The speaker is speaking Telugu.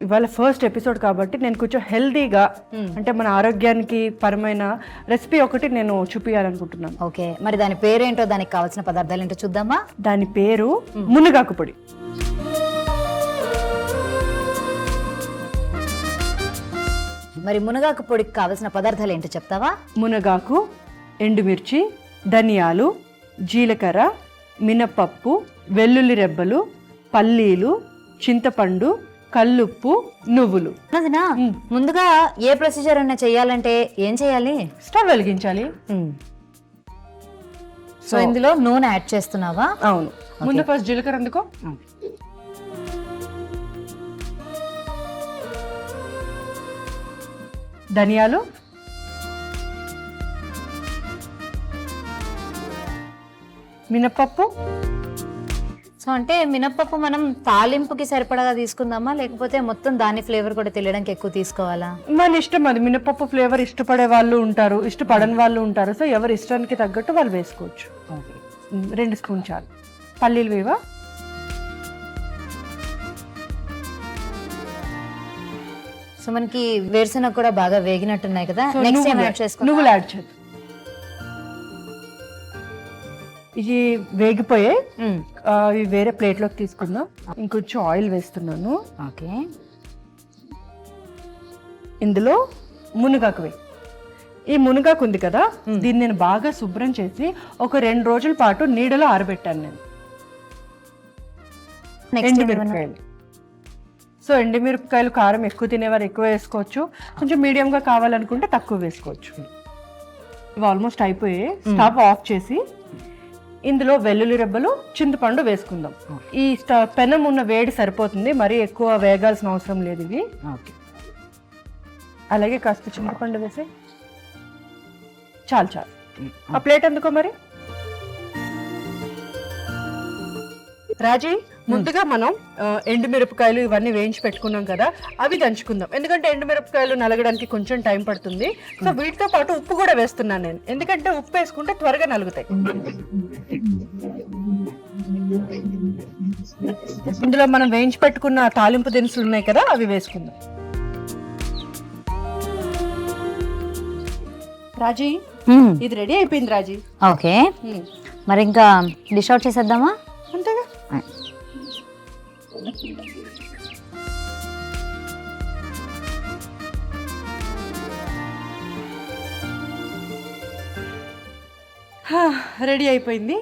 ఇవాళ ఫస్ట్ ఎపిసోడ్ కాబట్టి నేను కొంచెం హెల్దీగా అంటే మన ఆరోగ్యానికి పరమైన రెసిపీ ఒకటి నేను చూపించాలనుకుంటున్నాను. ఓకే, మరి దాని పేరేంటో, దానికి కావాల్సిన పదార్థాలు ఏంటో చూద్దామా? దాని పేరు మునగాకు పొడి. మరి మునగాకు పొడికి కావాల్సిన పదార్థాలు ఏంటో చెప్తావా? మునగాకు, ఎండుమిర్చి, ధనియాలు, జీలకర్ర, మినపప్పు, వెల్లుల్లి రెబ్బలు, పల్లీలు, చింతపండు, కల్లుప్పు, నువ్వులు. అదినా, ముందుగా ఏ ప్రొసీజర్ అయినా చేయాలంటే ఏం చేయాలి? స్టవ్ వెలిగించాలి. సో ఇందులో నూనె యాడ్ చేస్తున్నావా? అవును. ముందు ఫస్ట్ జీలకర్ర అందుకో. ధనియాలు, మినపప్పు. సో అంటే మినప్పప్పు మనం తాలింపుకి సరిపడగా తీసుకుందామా, లేకపోతే మొత్తం దాని ఫ్లేవర్ కూడా తెలియడానికి ఎక్కువ తీసుకోవాలా? మన ఇష్టం అది. మినపప్పు ఫ్లేవర్ ఇష్టపడే వాళ్ళు ఉంటారు, ఇష్టపడని వాళ్ళు ఉంటారు. సో ఎవరి ఇష్టానికి తగ్గట్టు వాళ్ళు వేసుకోవచ్చు. 2 స్పూన్ చాలు. పల్లీలు వేవా? సో మనకి వేరుశనగ కూడా బాగా వేగినట్టున్నాయి కదా. నెక్స్ట్ ఏం యాడ్ చేసుకోవాలి? నువ్వులు యాడ్ చేద్దాం. ఇది వేగిపోయే ఇవి వేరే ప్లేట్లోకి తీసుకుందాం. ఇంకొంచెం ఆయిల్ వేస్తున్నాను. ఓకే, ఇందులో మునగాకు వేయి. ఈ మునగాకు ఉంది కదా, దీన్ని నేను బాగా శుభ్రం చేసి ఒక 2 రోజుల పాటు నీడలో ఆరబెట్టాను నేను. ఎండుమిరపకాయలు. సో ఎండుమిరపకాయలు కారం ఎక్కువ తినేవారు ఎక్కువ వేసుకోవచ్చు, కొంచెం మీడియంగా కావాలనుకుంటే తక్కువ వేసుకోవచ్చు. ఇవి ఆల్మోస్ట్ అయిపోయి స్టవ్ ఆఫ్ చేసి ఇందులో వెల్లుల్లి రెబ్బలు, చింతపండు వేసుకుందాం. ఈ పెనం ఉన్న వేడి సరిపోతుంది, మరీ ఎక్కువ వేగాల్సిన అవసరం లేదు ఇవి. అలాగే కాస్త చింతపండు వేసి చాలు చాలు. ఆ ప్లేట్ ఎందుకో మరి. రాజీ, ముందుగా మనం ఎండుమిరపకాయలు ఇవన్నీ వేయించి పెట్టుకున్నాం కదా, అవి దంచుకుందాం. ఎందుకంటే ఎండుమిరపకాయలు నలగడానికి కొంచెం టైం పడుతుంది. సో వీటితో పాటు ఉప్పు కూడా వేస్తున్నాను నేను, ఎందుకంటే ఉప్పు వేసుకుంటే త్వరగా నలుగుతాయి. ఇందులో మనం వేయించి పెట్టుకున్న తాలింపు దినుసులు ఉన్నాయి కదా, అవి వేసుకుందాం. రాజీ, ఇది రెడీ అయిపోయింది రాజీ. ఓకే, మరి ఇంకా డిష్ అవుట్ చేసేద్దామా? అంతేగా. రెడీ అయిపోయింది.